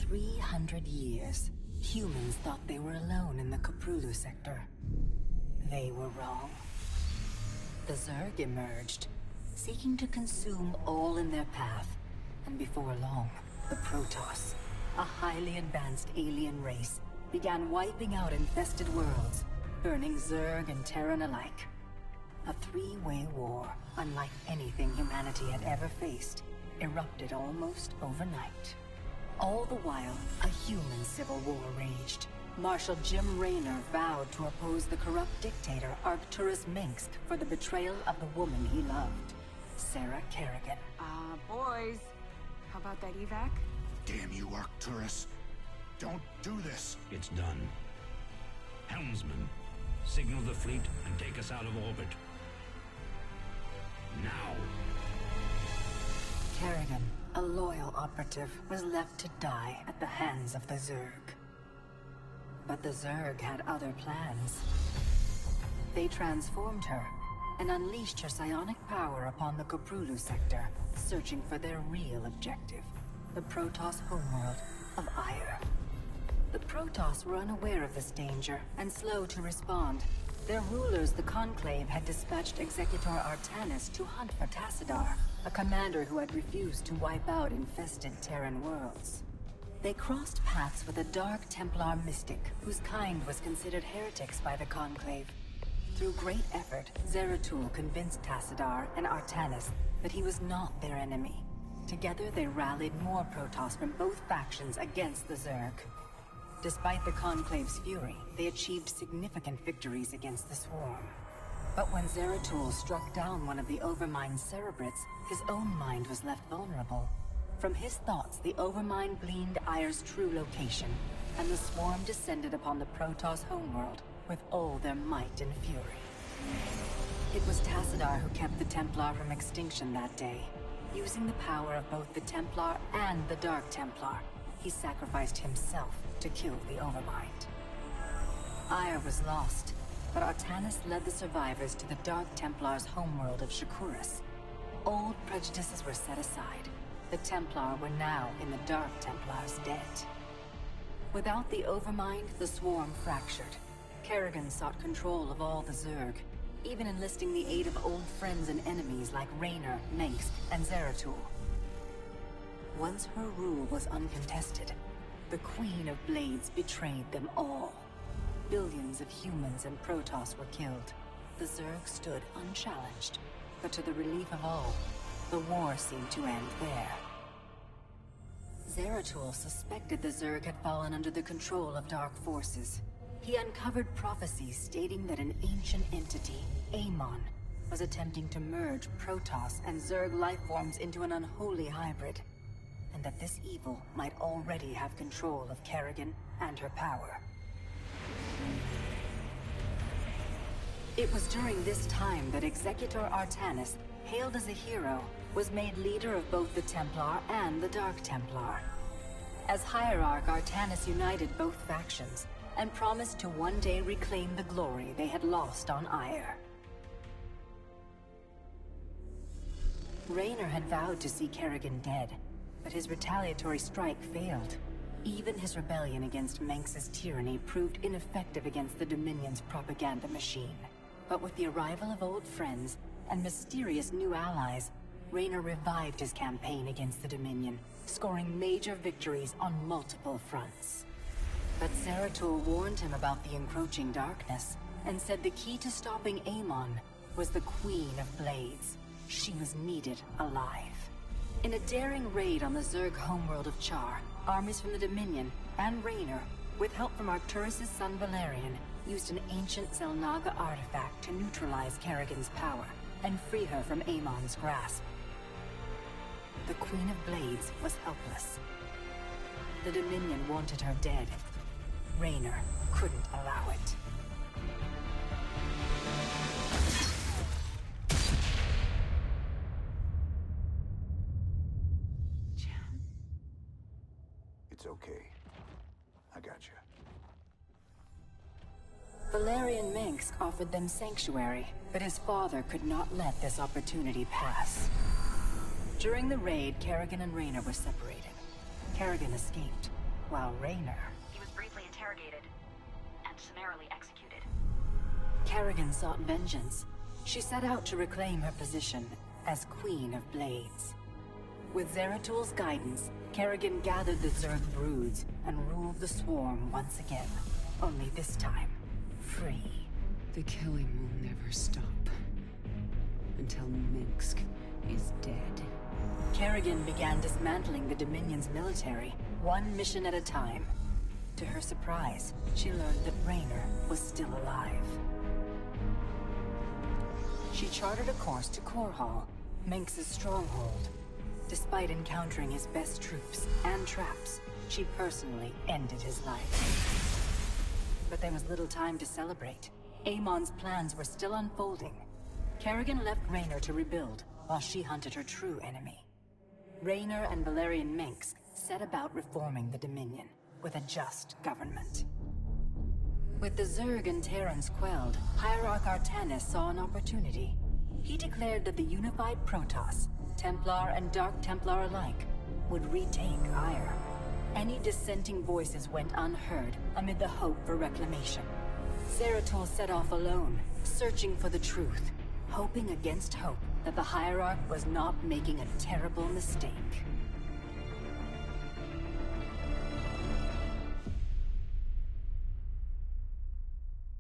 300 years, humans thought they were alone in the Koprulu sector. They were wrong. The Zerg emerged, seeking to consume all in their path, and before long, the Protoss, a highly advanced alien race, began wiping out infested worlds, burning Zerg and Terran alike. A three-way war, unlike anything humanity had ever faced, erupted almost overnight. All the while, a human civil war raged. Marshal Jim Raynor vowed to oppose the corrupt dictator Arcturus Minsk for the betrayal of the woman he loved, Sarah Kerrigan. Boys, how about that evac? Damn you, Arcturus. Don't do this. It's done. Helmsman, signal the fleet and take us out of orbit. Now! Kerrigan, a loyal operative, was left to die at the hands of the Zerg. But the Zerg had other plans. They transformed her and unleashed her psionic power upon the Koprulu sector, searching for their real objective, the Protoss homeworld of Ire. The Protoss were unaware of this danger and slow to respond. Their rulers, the Conclave, had dispatched Executor Artanis to hunt for Tassadar, a commander who had refused to wipe out infested Terran worlds. They crossed paths with a Dark Templar mystic, whose kind was considered heretics by the Conclave. Through great effort, Zeratul convinced Tassadar and Artanis that he was not their enemy. Together they rallied more Protoss from both factions against the Zerg. Despite the Conclave's fury, they achieved significant victories against the Swarm. But when Zeratul struck down one of the Overmind's Cerebrits, his own mind was left vulnerable. From his thoughts, the Overmind gleaned Ire's true location, and the Swarm descended upon the Protoss homeworld with all their might and fury. It was Tassadar who kept the Templar from extinction that day. Using the power of both the Templar and the Dark Templar, he sacrificed himself to kill the Overmind. Ire was lost, but Artanis led the survivors to the Dark Templar's homeworld of Shakuras. Old prejudices were set aside. The Templar were now in the Dark Templar's debt. Without the Overmind, the Swarm fractured. Kerrigan sought control of all the Zerg, even enlisting the aid of old friends and enemies like Raynor, Mengsk, and Zeratul. Once her rule was uncontested, the Queen of Blades betrayed them all. Billions of humans and Protoss were killed. The Zerg stood unchallenged, but to the relief of all, the war seemed to end there. Zeratul suspected the Zerg had fallen under the control of dark forces. He uncovered prophecies stating that an ancient entity, Amon, was attempting to merge Protoss and Zerg lifeforms into an unholy hybrid, and that this evil might already have control of Kerrigan and her power. It was during this time that Executor Artanis, hailed as a hero, was made leader of both the Templar and the Dark Templar. As Hierarch, Artanis united both factions, and promised to one day reclaim the glory they had lost on Ire. Raynor had vowed to see Kerrigan dead, but his retaliatory strike failed. Even his rebellion against Mengsk's tyranny proved ineffective against the Dominion's propaganda machine. But with the arrival of old friends and mysterious new allies, Raynor revived his campaign against the Dominion, scoring major victories on multiple fronts. But Zeratul warned him about the encroaching darkness, and said the key to stopping Amon was the Queen of Blades. She was needed alive. In a daring raid on the Zerg homeworld of Char, armies from the Dominion and Raynor, with help from Arcturus' son Valerian, used an ancient Zelnaga artifact to neutralize Kerrigan's power and free her from Amon's grasp. The Queen of Blades was helpless. The Dominion wanted her dead. Raynor couldn't allow it. It's okay. I got you. Valerian Mengsk offered them sanctuary, but his father could not let this opportunity pass. During the raid, Kerrigan and Raynor were separated. Kerrigan escaped, while Raynor... He was briefly interrogated and summarily executed. Kerrigan sought vengeance. She set out to reclaim her position as Queen of Blades. With Zeratul's guidance, Kerrigan gathered the Zerg broods and ruled the swarm once again. Only this time, free. The killing will never stop. Until Minsk is dead. Kerrigan began dismantling the Dominion's military, one mission at a time. To her surprise, she learned that Raynor was still alive. She chartered a course to Korhal, Minsk's stronghold. Despite encountering his best troops and traps, she personally ended his life. But there was little time to celebrate. Amon's plans were still unfolding. Kerrigan left Raynor to rebuild, while she hunted her true enemy. Raynor and Valerian Minsk set about reforming the Dominion, with a just government. With the Zerg and Terrans quelled, Hierarch Artanis saw an opportunity. He declared that the unified Protoss, Templar and Dark Templar alike, would retake Ire. Any dissenting voices went unheard amid the hope for reclamation. Zeratul set off alone, searching for the truth, hoping against hope that the Hierarch was not making a terrible mistake.